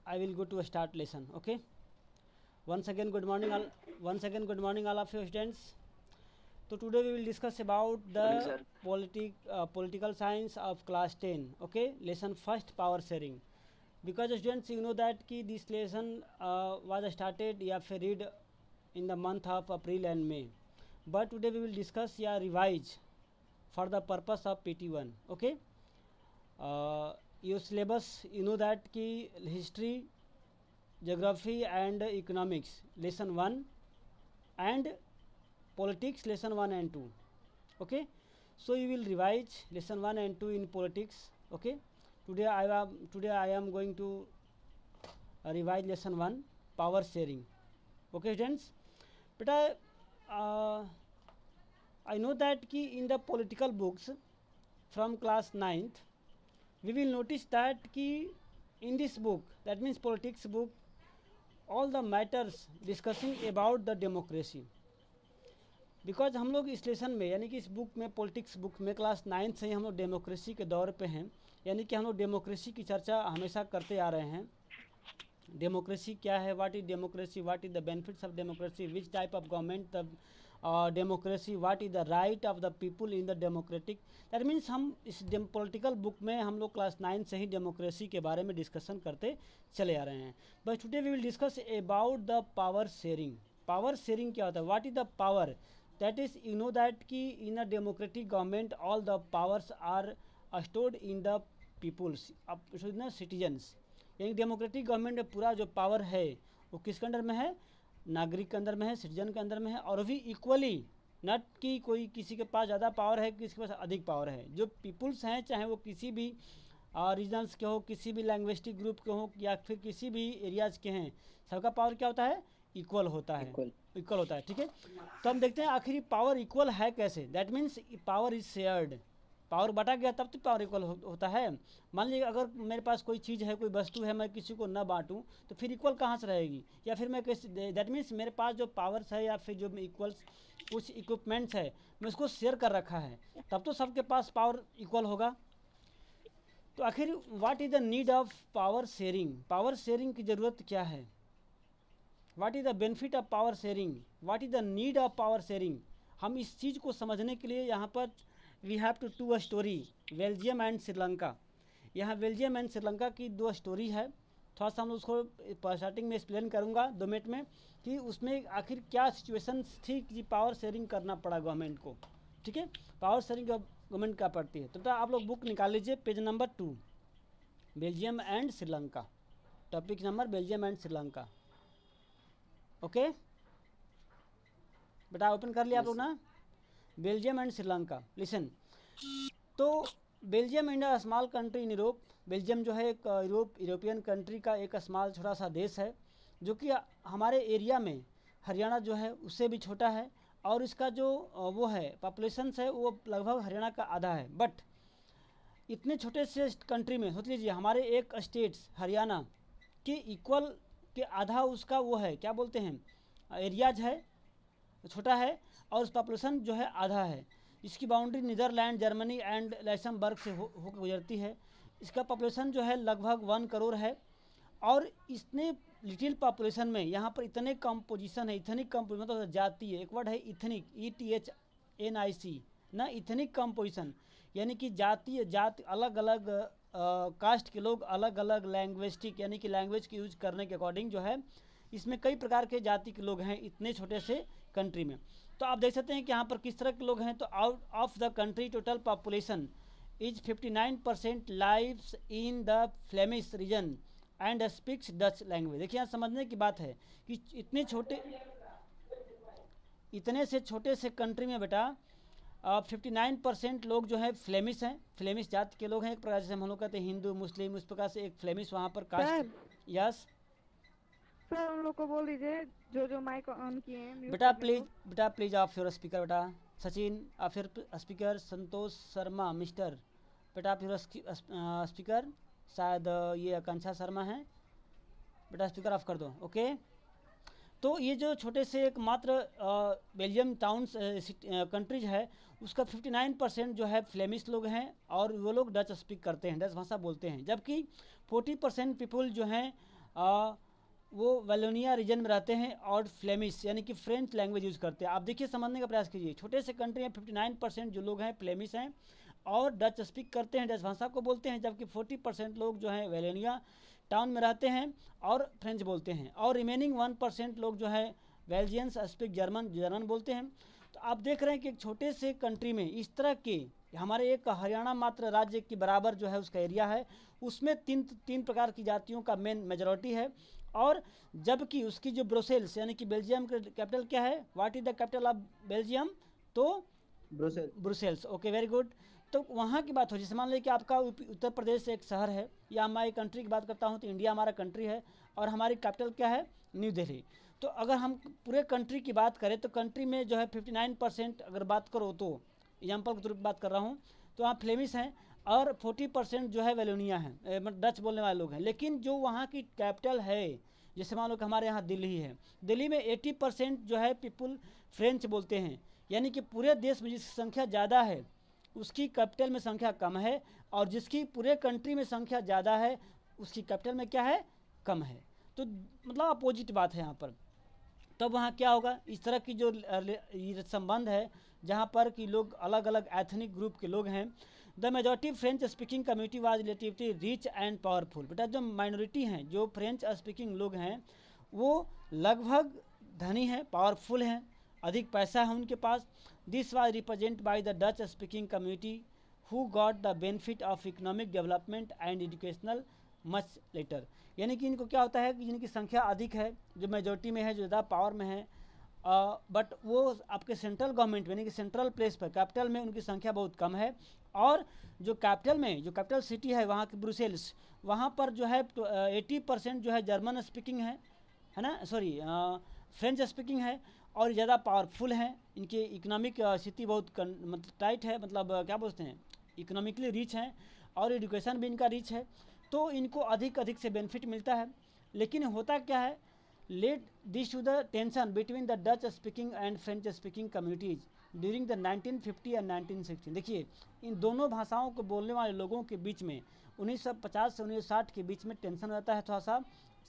I will go to start lesson. Okay. Once again, good morning all. Once again, good morning all of you students. So today we will discuss about Morning, the sir. political science of class 10. Okay, lesson first, power sharing. Because students, you know that ki this lesson was started या फिर read in the month of April and May. But today we will discuss या revise for the purpose of PT1. Okay. Your syllabus, you know that ki history, geography and economics lesson 1 and politics lesson 1 and 2. Okay, so you will revise lesson 1 and 2 in politics. Okay, today I am going to revise lesson 1, power sharing. Okay students, but I know that ki in the political books from class 9th we will notice that ki in this book, that means politics book, all the matters discussing about the democracy. Because हम लोग इस lesson में यानी कि इस book में politics book में class 9th से ही हम लोग डेमोक्रेसी के दौर पे हैं, यानी कि हम लोग डेमोक्रेसी की चर्चा हमेशा करते आ रहे हैं. डेमोक्रेसी क्या है, what is democracy, what is the benefits of democracy, which type of government the democracy, what is the right of the people in the democratic. That means हम इस पॉलिटिकल बुक में हम लोग क्लास 9 से ही democracy के बारे में discussion करते चले आ रहे हैं. But today we will discuss about the power sharing. Power sharing क्या होता है, what is the power. That is you know that कि in a democratic government all the powers are stored in the peoples citizens. यानी democratic government में पूरा जो power है वो किसके अंडर में है, नागरिक के अंदर में है, सिटीजन के अंदर में है. और भी इक्वली, नट कि कोई किसी के पास ज़्यादा पावर है, किसी के पास अधिक पावर है. जो पीपुल्स हैं, चाहे वो किसी भी रीजन्स के हो, किसी भी लैंग्वेस्टिक ग्रुप के हो या फिर किसी भी एरियाज़ के हैं, सबका पावर क्या होता है, इक्वल होता है. इक्वल होता है. ठीक है, तो हम देखते हैं आखिर पावर इक्वल है कैसे. That means power is shared. Power बटा गया तब तो पावर इक्वल होता है. मान लीजिए अगर मेरे पास कोई चीज़ है, कोई वस्तु है, मैं किसी को न बांटूं तो फिर इक्वल कहाँ से रहेगी. या फिर मैं कैसे, दैट मीन्स मेरे पास जो पावर्स है या फिर जो इक्वल्स कुछ इक्विपमेंट्स है मैं उसको शेयर कर रखा है, तब तो सबके पास पावर इक्वल होगा. तो आखिर what is the need of power sharing. Power sharing की ज़रूरत क्या है, what is the benefit of power sharing, what is the need of power sharing. हम इस चीज़ को समझने के लिए यहाँ पर we have to a story Belgium and Sri Lanka. यहाँ बेल्जियम एंड श्रीलंका की दो स्टोरी है. थोड़ा सा हम उसको स्टार्टिंग में एक्सप्लेन करूँगा 2 मिनट में कि उसमें आखिर क्या सिचुएशन थी कि पावर शेयरिंग करना पड़ा गवर्नमेंट को. ठीक है, पावर शेयरिंग गवर्नमेंट क्या पड़ती है. तो आप लोग बुक निकाल लीजिए, page number 2, Belgium and Sri Lanka. Topic number Belgium and Sri Lanka. Okay बेटा, ओपन कर लिया आप लोग ना. Belgium and Sri Lanka. लिसन, तो Belgium and a small country in Europe. Belgium जो है एक यूरोपियन कंट्री का एक स्मॉल छोटा सा देश है, जो कि हमारे एरिया में हरियाणा जो है उससे भी छोटा है. और इसका जो वो है पॉपुलेशन है वो लगभग हरियाणा का आधा है. बट इतने छोटे से कंट्री में सोच लीजिए हमारे एक स्टेट्स हरियाणा के इक्वल के आधा उसका वो है, क्या बोलते हैं, एरियाज है, छोटा है. और उस पॉपुलेशन जो है आधा है. इसकी बाउंड्री नीदरलैंड, जर्मनी एंड लैक्समबर्ग से होकर गुजरती है. इसका पॉपुलेशन जो है लगभग 1 करोड़ है. और इतने लिटिल पॉपुलेशन में यहाँ पर इतने कंपोजिशन है, इथनिक कंपोजिशन मतलब जाति है, एक वर्ड है इथनिक, ETHNIC ना, इथनिक कंपोजिशन. यानी कि जाति अलग अलग कास्ट के लोग अलग अलग लैंग्वेस्टिक यानी कि लैंग्वेज के यूज करने के अकॉर्डिंग जो है इसमें कई प्रकार के जाति के लोग हैं इतने छोटे से कंट्री में. तो आप देख सकते हैं कि यहाँ पर किस तरह के लोग हैं. तो out of the country total population is 59% lives in the Flemish region and speaks Dutch language. देखिए यहाँ समझने की बात है कि इतने से छोटे से कंट्री में बेटा 59% लोग जो है फ्लेमिश हैं, फ्लेमिश जाति के लोग हैं. एक प्रकार से हम लोग कहते हैं हिंदू मुस्लिम, उस प्रकार से एक फ्लेमिश वहाँ पर कास्ट. यस सर, उन लोग को बोल दीजिए जो माइक ऑन किए हैं. बेटा प्लीज ऑफ योर स्पीकर. बेटा Sachin of your speaker. Santosh Sharma mister, बेटा आप योर स्पीकर. शायद ये आकांक्षा शर्मा है. बेटा स्पीकर ऑफ कर दो. ओके, तो ये जो छोटे से एक मात्र बेल्जियम टाउन्स कंट्रीज है उसका 59% जो है फ्लेमिश लोग हैं और वो लोग डच स्पीक करते हैं, डच भाषा बोलते हैं. जबकि 40% पीपल जो हैं वो वेलोनिया रीजन में रहते हैं और फ्लेमिश यानी कि फ्रेंच लैंग्वेज यूज़ करते हैं। आप देखिए समझने का प्रयास कीजिए, छोटे से कंट्री में 59% जो लोग हैं फ्लेमिश हैं और डच स्पीक करते हैं, डच भाषा को बोलते हैं, जबकि 40% लोग जो हैं वेलोनिया टाउन में रहते हैं और फ्रेंच बोलते हैं, और रिमेनिंग 1% लोग जो है बेल्जियंस स्पीक जर्मन बोलते हैं। तो आप देख रहे हैं कि एक छोटे से कंट्री में इस तरह के, हमारे एक हरियाणा मात्र राज्य के बराबर जो है उसका एरिया है, उसमें तीन प्रकार की जातियों का मेजॉरिटी है। और जबकि उसकी जो ब्रुसेल्स यानी कि बेल्जियम का कैपिटल क्या है, what is the capital of Belgium, तो ब्रुसेल्स। Okay, very good. तो वहाँ की बात हो, जैसे मान लीजिए कि आपका उत्तर प्रदेश एक शहर है, या हमारी कंट्री की बात करता हूँ तो इंडिया हमारा कंट्री है और हमारी कैपिटल क्या है, न्यू दिल्ली। तो अगर हम पूरे कंट्री की बात करें तो कंट्री में जो है 59% अगर बात करो, तो एग्जाम्पल के तौर पर बात कर रहा हूँ, तो वहाँ फ्लेमिश हैं और 40% जो है वेलोनिया है, मतलब डच बोलने वाले लोग हैं। लेकिन जो वहाँ की कैपिटल है, जैसे मान लो कि हमारे यहाँ दिल्ली है, दिल्ली में 80% जो है पीपुल फ्रेंच बोलते हैं, यानी कि पूरे देश में जिसकी संख्या ज़्यादा है उसकी कैपिटल में संख्या कम है, और जिसकी पूरे कंट्री में संख्या ज़्यादा है उसकी कैपिटल में क्या है, कम है। तो मतलब अपोजिट बात है यहाँ पर। तब वहाँ क्या होगा, इस तरह की जो संबंध है जहाँ पर कि लोग अलग अलग एथनिक ग्रुप के लोग हैं। The majority French speaking community was relatively rich and powerful. बेटा जो माइनॉरिटी हैं, जो फ्रेंच स्पीकिंग लोग हैं, वो लगभग धनी हैं, पावरफुल हैं, अधिक पैसा है उनके पास। This was represent by the Dutch speaking community who got the benefit of economic development and educational much later. यानी कि इनको क्या होता है कि जिनकी संख्या अधिक है, जो मेजॉरिटी में है, जो ज़्यादा पावर में है, बट वो आपके सेंट्रल गवर्नमेंट यानी कि सेंट्रल प्लेस पर कैपिटल में उनकी संख्या बहुत कम है। और जो कैपिटल में, जो कैपिटल सिटी है वहाँ की ब्रुसेल्स, वहाँ पर जो है 80% जो है जर्मन स्पीकिंग है ना, सॉरी फ्रेंच स्पीकिंग है, और ज़्यादा पावरफुल हैं। इनकी इकोनॉमिक स्थिति बहुत मतलब टाइट है, मतलब क्या बोलते हैं, इकोनॉमिकली रिच हैं, और एजुकेशन भी इनका रिच है, तो इनको अधिक से बेनिफिट मिलता है। लेकिन होता क्या है, led this to the tension between the Dutch speaking and French speaking communities during the 1950 and 1960। देखिए इन दोनों भाषाओं को बोलने वाले लोगों के बीच में 1950 से 1960 के बीच में टेंशन रहता है, थोड़ा सा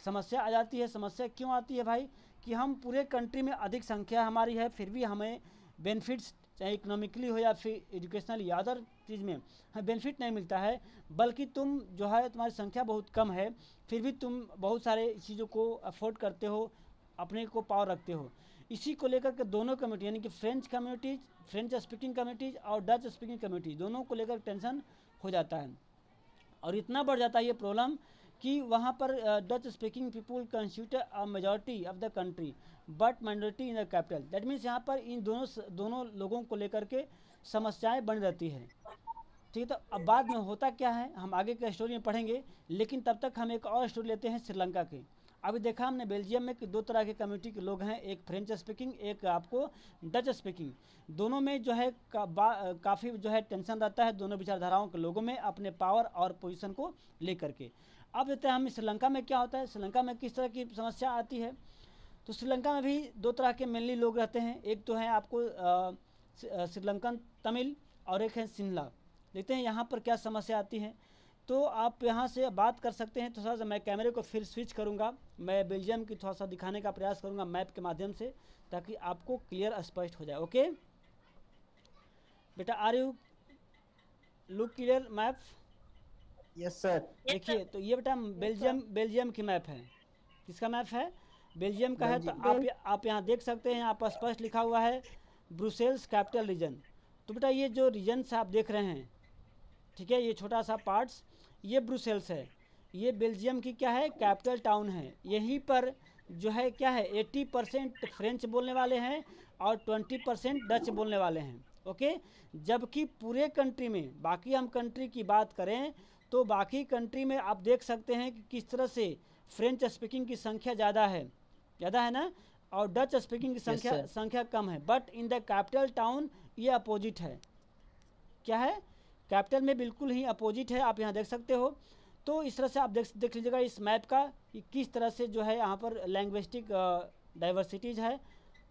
समस्या आ जाती है। समस्या क्यों आती है भाई, कि हम पूरे कंट्री में अधिक संख्या हमारी है, फिर भी हमें बेनिफिट्स चाहे इकोनॉमिकली हो या फिर एजुकेशनल या अदर चीज़ में हमें बेनिफिट नहीं मिलता है, बल्कि तुम जो है तुम्हारी संख्या बहुत कम है, फिर भी तुम बहुत सारे चीज़ों को अफोर्ड करते हो, अपने को पावर रखते हो। इसी को लेकर के दोनों कम्युनिटी यानी कि French communities, French speaking communities और डच स्पीकिंग कम्युनिटीज़, दोनों को लेकर टेंशन हो जाता है। और इतना बढ़ जाता है ये प्रॉब्लम कि वहाँ पर Dutch speaking people constitute a majority of the country but minority in the capital. That means यहाँ पर इन दोनों लोगों को लेकर के समस्याएं बनी रहती है। ठीक है, तो अब बाद में होता क्या है हम आगे के स्टोरी में पढ़ेंगे, लेकिन तब तक हम एक और स्टोरी लेते हैं श्रीलंका की। अभी देखा हमने बेल्जियम में कि दो तरह के कम्युनिटी के लोग हैं, एक फ्रेंच स्पीकिंग, एक आपको डच स्पीकिंग। दोनों में जो है काफ़ी जो है टेंशन रहता है दोनों विचारधाराओं के लोगों में, अपने पावर और पोजीशन को लेकर के। अब देखते हैं हम श्रीलंका में क्या होता है, श्रीलंका में किस तरह की समस्या आती है। तो श्रीलंका में भी दो तरह के मेनली लोग रहते हैं, एक तो है आपको श्रीलंकन तमिल और एक है सिंहला। देखते हैं यहाँ पर क्या समस्या आती है। तो आप यहाँ से बात कर सकते हैं। तो थोड़ा सा मैं कैमरे को फिर स्विच करूँगा, मैं बेल्जियम की थोड़ा सा दिखाने का प्रयास करूँगा मैप के माध्यम से, ताकि आपको क्लियर स्पष्ट हो जाए। ओके बेटा, are you look clear map? Yes sir. देखिए तो ये बेटा बेल्जियम की मैप है। किसका मैप है? बेल्जियम का है। तो आप यहाँ देख सकते हैं, यहाँ पर स्पष्ट लिखा हुआ है ब्रुसेल्स कैपिटल रीजन। तो बेटा ये जो रीजन्स आप देख रहे हैं, ठीक है, ये छोटा सा पार्ट्स, ये ब्रुसेल्स है, ये बेल्जियम की क्या है, कैपिटल टाउन है। यहीं पर जो है क्या है 80% फ्रेंच बोलने वाले हैं और 20% डच बोलने वाले हैं। ओके, जबकि पूरे कंट्री में, बाकी हम कंट्री की बात करें तो बाकी कंट्री में आप देख सकते हैं कि किस तरह से फ्रेंच स्पीकिंग की संख्या ज़्यादा है ना, और डच स्पीकिंग की संख्या कम है। But in the capital town ये अपोजिट है। क्या है? कैपिटल में बिल्कुल ही अपोजिट है, आप यहाँ देख सकते हो। तो इस तरह से आप देख लीजिएगा इस मैप का कि किस तरह से जो है यहाँ पर लैंग्विस्टिक डाइवर्सिटीज़ है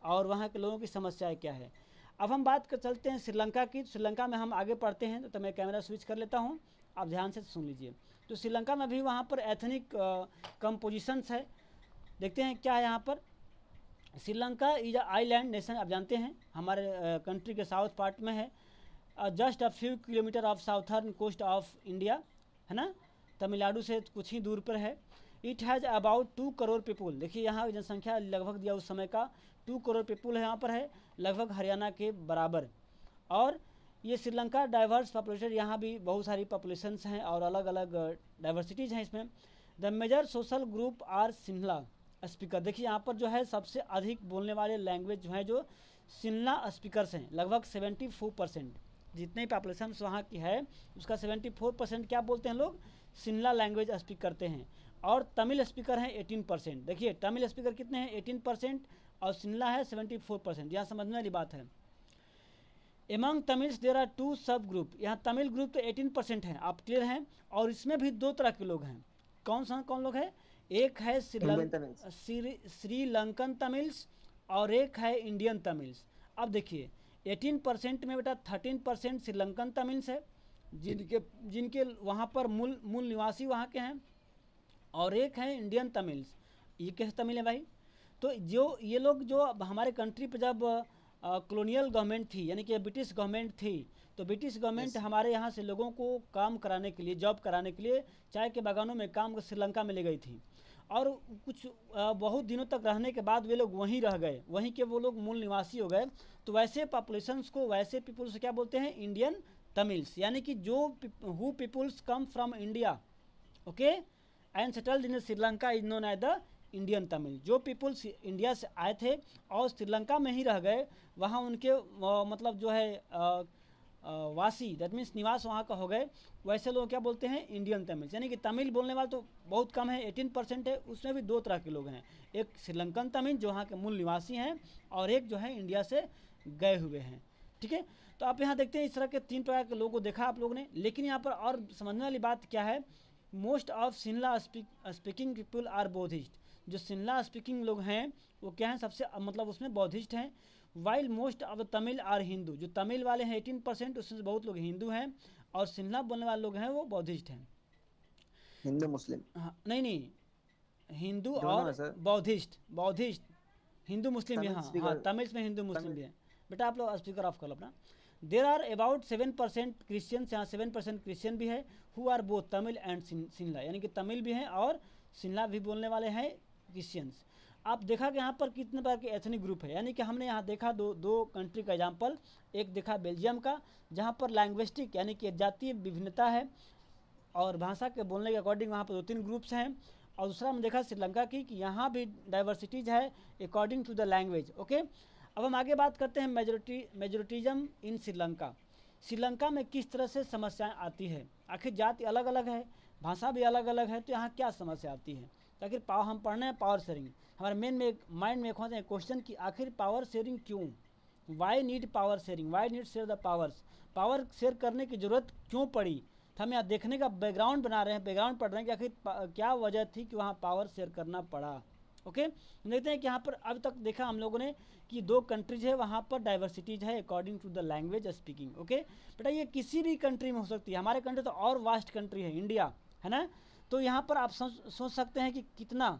और वहाँ के लोगों की समस्याएं क्या है। अब हम बात कर चलते हैं श्रीलंका की। श्रीलंका में हम आगे पढ़ते हैं, तो मैं कैमरा स्विच कर लेता हूँ, आप ध्यान से सुन लीजिए। तो श्रीलंका में भी वहाँ पर एथनिक कंपोजिशंस है। देखते हैं क्या है यहाँ पर। Sri Lanka is a island nation, आप जानते हैं हमारे कंट्री के साउथ पार्ट में है, just a few kilometer off southern coast of India, है ना, तमिलनाडु से कुछ ही दूर पर है। It has about 2 crore people, देखिए यहाँ जनसंख्या लगभग दिया उस समय का 2 करोड़ पीपुल है यहाँ पर है, लगभग हरियाणा के बराबर। और ये श्रीलंका डाइवर्स पॉपुलेशन, यहाँ भी बहुत सारी पॉपुलेशंस हैं और अलग अलग डाइवर्सिटीज़ हैं इसमें। The major social group are Sinhala speaker, देखिए यहाँ पर जो है सबसे अधिक बोलने वाले लैंग्वेज जो है जो सिन्हला स्पीकर्स हैं, लगभग 74%। जितनी पॉपुलेशन वहाँ की है उसका 74% क्या बोलते हैं लोग, सिन्हला लैंग्वेज स्पीक करते हैं। और तमिल स्पीकर हैं 18%, देखिए तमिल स्पीकर कितने हैं 18% और सिन्हला है 74%, यहाँ समझने वाली बात है। एमंग तमिल्स देर आर 2 सब ग्रुप, यहाँ तमिल ग्रुप तो 18% हैं, आप क्लियर हैं। और इसमें भी 2 तरह के लोग हैं, कौन लोग हैं, एक है श्रीलंकन तमिल्स और एक है इंडियन तमिल्स। अब देखिए 18% में बेटा 13% श्रीलंकन तमिल्स है, जिनके वहाँ पर मूल निवासी वहाँ के हैं, और एक है इंडियन तमिल्स। ये कैसे तमिल है भाई, तो जो ये लोग जो हमारे कंट्री पे जब कॉलोनियल गवर्नमेंट थी, यानी कि ब्रिटिश गवर्नमेंट थी, तो ब्रिटिश गवर्नमेंट हमारे यहाँ से लोगों को काम कराने के लिए, जॉब कराने के लिए चाय के बागानों में काम श्रीलंका में ले गई थी। और कुछ बहुत दिनों तक रहने के बाद वे लोग वहीं रह गए, वहीं के वो लोग मूल निवासी हो गए। तो वैसे पॉपुलेशंस को, वैसे पीपल्स को क्या बोलते हैं, इंडियन तमिल्स, यानी कि जो who peoples come from India, okay, and settled in Sri Lanka is known as the Indian Tamil. जो पीपल्स इंडिया से आए थे और श्रीलंका में ही रह गए, वहाँ उनके मतलब जो है वासी, दैट मीन्स निवास वहाँ का हो गए, वैसे लोग क्या बोलते हैं, इंडियन तमिल। यानी कि तमिल बोलने वाले तो बहुत कम है, 18% है, उसमें भी 2 तरह के लोग हैं, एक श्रीलंकन तमिल जो वहाँ के मूल निवासी हैं, और एक जो है इंडिया से गए हुए हैं, ठीक है। तो आप यहाँ देखते हैं इस तरह के 3 प्रकार के लोगों को देखा आप लोगों ने। लेकिन यहाँ पर और समझने वाली बात क्या है, most of Sinhala speaking people are Buddhist, जो सिन्हला स्पीकिंग लोग हैं वो क्या हैं, सबसे मतलब उसमें बौद्धिस्ट हैं। While most of Tamil are Hindu, जो तमिल वाले हैं 18%, उसमें बहुत लोग हिंदू हैं, और सिन्हला बोलने वाले लोग हैं वो बौद्धिस्ट हैं। हिंदू मुस्लिम, हाँ नहीं, हिंदू दोनों और है सर। बौद्धिस्ट, हिंदू मुस्लिम भी, तमिल हाँ speaker- तमिल में हिंदू मुस्लिम तमिल- भी है। बेटा आप लोग स्पीकर ऑफ कर लो अपना। देर आर अबाउट 7% क्रिश्चियंस, यहाँ 7% क्रिश्चियन भी है, who are both Tamil and Sinhala, यानी कि तमिल भी हैं और सिन्हला भी बोलने वाले हैं क्रिश्चियंस। आप देखा कि यहाँ पर कितने प्रकार के एथनिक ग्रुप है, यानी कि हमने यहाँ देखा दो कंट्री का एग्जाम्पल, एक देखा बेल्जियम का जहाँ पर लैंग्विस्टिक यानी कि जातीय विभिन्नता है और भाषा के बोलने के अकॉर्डिंग वहाँ पर 2-3 ग्रुप्स हैं, और दूसरा हमने देखा श्रीलंका की कि यहाँ भी डाइवर्सिटीज़ है according to the language, okay. अब हम आगे बात करते हैं मेजोरिटिज्म इन श्रीलंका। श्रीलंका में किस तरह से समस्याएं आती है, आखिर जाति अलग अलग है, भाषा भी अलग अलग है, तो यहाँ क्या समस्या आती है। तो आखिर हम पढ़ना है पावर शेयरिंग, हमारे माइंड में होता है क्वेश्चन कि आखिर पावर शेयरिंग क्यों, why need power sharing, why need share the powers, power share करने की ज़रूरत क्यों पड़ी। तो हम यहाँ देखने का बैकग्राउंड बना रहे हैं, बैकग्राउंड पढ़ रहे हैं कि आखिर क्या वजह थी कि वहाँ पावर शेयर करना पड़ा, ओके। देखते हैं कि यहाँ पर अब तक देखा हम लोगों ने कि 2 कंट्रीज है, वहाँ पर डाइवर्सिटीज है according to the language speaking, okay. बेटा ये किसी भी कंट्री में हो सकती है, हमारे कंट्री तो और वास्ट कंट्री है इंडिया, है ना। तो यहाँ पर आप सोच सकते हैं कि कितना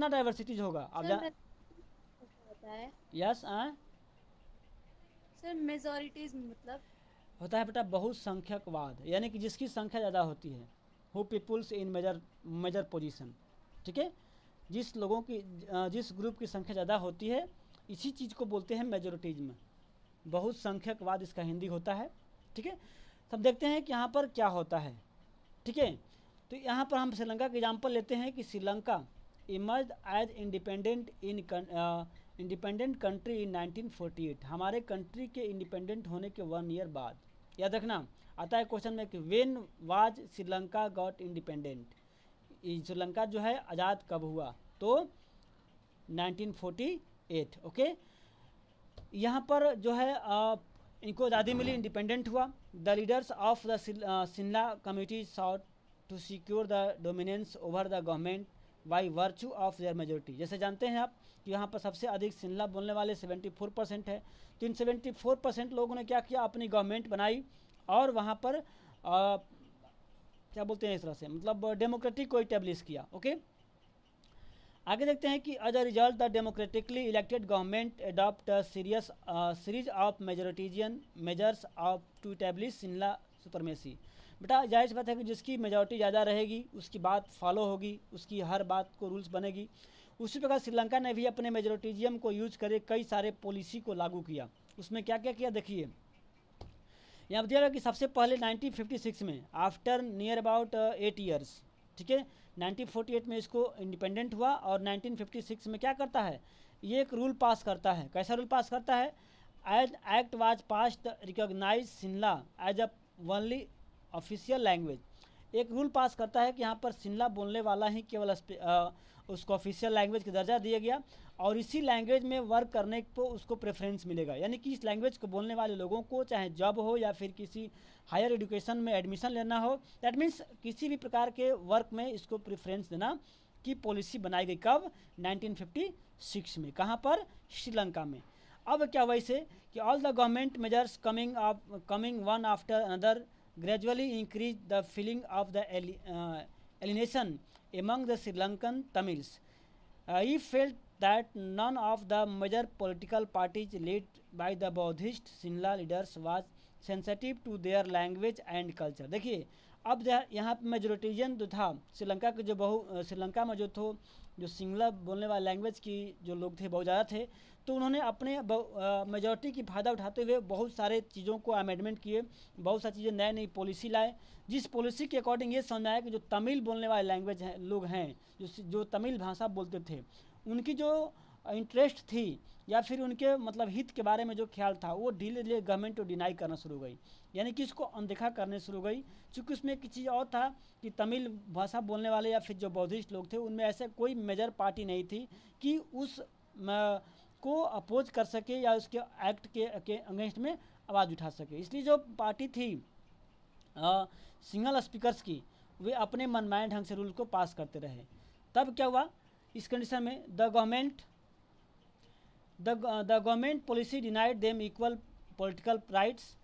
डाइवर्सिटीज होगा। आप होता है यस सर, मेजॉरिटीज मतलब होता है बेटा बहुसंख्यकवाद, यानी कि जिसकी संख्या ज़्यादा होती है, who peoples in major position, ठीक है। जिस लोगों की जिस ग्रुप की संख्या ज़्यादा होती है, इसी चीज़ को बोलते हैं मेजोरिटिज्म, बहुसंख्यकवाद इसका हिंदी होता है, ठीक है। तब देखते हैं कि यहाँ पर क्या होता है, ठीक है। तो यहाँ पर हम श्रीलंका का एग्जाम्पल लेते हैं कि Sri Lanka emerge as independent country in 1948, हमारे कंट्री के इंडिपेंडेंट होने के 1 ईयर बाद। याद रखना आता है क्वेश्चन में कि when was Sri Lanka got independent, Sri Lanka जो है आज़ाद कब हुआ, तो 1948, ओके। यहाँ पर जो है इनको आज़ादी मिली, इंडिपेंडेंट हुआ। The leaders of the Sinhala community sought to secure the dominance over the government by virtue of their majority. जैसे जानते हैं आप कि यहाँ पर सबसे अधिक सिन्हला बोलने वाले 74% है, तो इन 74% लोगों ने क्या किया, अपनी गवर्नमेंट बनाई और वहाँ पर क्या बोलते हैं इस तरह से, मतलब डेमोक्रेटिक को इस्टेब्लिश किया। ओके, आगे देखते हैं कि as a result the democratically elected government adopt series of majoritarian measures of to establish Sinhala supremacy. बेटा जाहिर सी बात है कि जिसकी मेजॉरिटी ज़्यादा रहेगी उसकी बात फॉलो होगी, उसकी हर बात को रूल्स बनेगी। उसी प्रकार श्रीलंका ने भी अपने मेजोरिटीजियम को यूज करे कई सारे पॉलिसी को लागू किया। उसमें क्या क्या किया देखिए, यहाँ दिया गया कि सबसे पहले 1956 में आफ्टर नियर अबाउट 8 ईयर्स, ठीक है, 1948 में इसको इंडिपेंडेंट हुआ और 1956 में क्या करता है, ये एक रूल पास करता है। कैसा रूल पास करता है, as act was passed recognize Sinhala as a only official language. एक रूल पास करता है कि यहाँ पर शिमला बोलने वाला ही केवल उसको ऑफिशियल लैंग्वेज का दर्जा दिया गया और इसी लैंग्वेज में वर्क करने को उसको प्रेफरेंस मिलेगा। यानी कि इस लैंग्वेज को बोलने वाले लोगों को चाहे जॉब हो या फिर किसी हायर एजुकेशन में एडमिशन लेना हो, दैट मीन्स किसी भी प्रकार के वर्क में इसको प्रेफरेंस देना की पॉलिसी बनाई गई। कब, 1956 में। कहाँ पर, श्रीलंका में। अब क्या हुआ इसे कि all the government measures coming one after another gradually increased the feeling of the alienation among the Sri Lankan Tamils. He felt that none of the major political parties led by the Buddhist Sinhala leaders was sensitive to their language and culture. देखिए अब यहाँ पे मेजोरिटीजन जो था श्रीलंका के श्रीलंका में जो सिंगला बोलने वाले लैंग्वेज की जो लोग थे बहुत ज़्यादा थे, तो उन्होंने अपने मेजॉरिटी की फ़ायदा उठाते हुए बहुत सारे चीज़ों को अमेंडमेंट किए, बहुत सारी चीज़ें नई नई पॉलिसी लाए, जिस पॉलिसी के अकॉर्डिंग ये समझ आया कि जो तमिल बोलने वाले लैंग्वेज हैं लोग हैं जो तमिल भाषा बोलते थे, उनकी जो इंटरेस्ट थी या फिर उनके मतलब हित के बारे में जो ख्याल था वो धीरे धीरे गवर्नमेंट को डिनाई करना शुरू हो गई, यानी कि इसको अनदेखा करने शुरू हो गई। चूँकि उसमें एक चीज़ और था कि तमिल भाषा बोलने वाले या फिर जो बौद्धिस्ट लोग थे उनमें ऐसे कोई मेजर पार्टी नहीं थी कि उस को अपोज कर सके या उसके एक्ट के अगेंस्ट में आवाज़ उठा सके। इसलिए जो पार्टी थी सिंगल स्पीकर्स की, वे अपने मनमाने ढंग से रूल को पास करते रहे। तब क्या हुआ, इस कंडीशन में the government policy denied them equal political rights,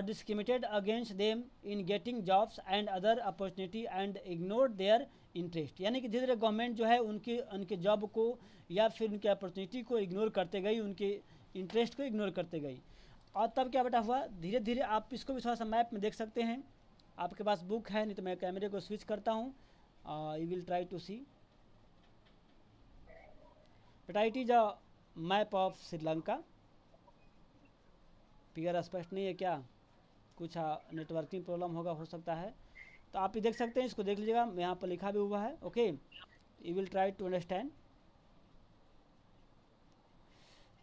discriminated against them in getting jobs and other opportunity and ignored their interest। यानी कि धीरे धीरे गवर्नमेंट जो है उनके जॉब को या फिर उनके अपॉर्चुनिटी को इग्नोर करते गई, उनके इंटरेस्ट को इग्नोर करते गई। और तब क्या बेटा हुआ, धीरे धीरे आप इसको भी थोड़ा सा मैप में देख सकते हैं, आपके पास बुक है, नहीं तो मैं कैमरे को स्विच करता हूँ, यू विल ट्राई टू सी। बेटा it is a map of Sri Lanka. Figure स्पष्ट नहीं है क्या, कुछ नेटवर्किंग प्रॉब्लम होगा, हो सकता है, तो आप भी देख सकते हैं, इसको देख लीजिएगा, यहाँ पर लिखा भी हुआ है। Okay, you will try to understand.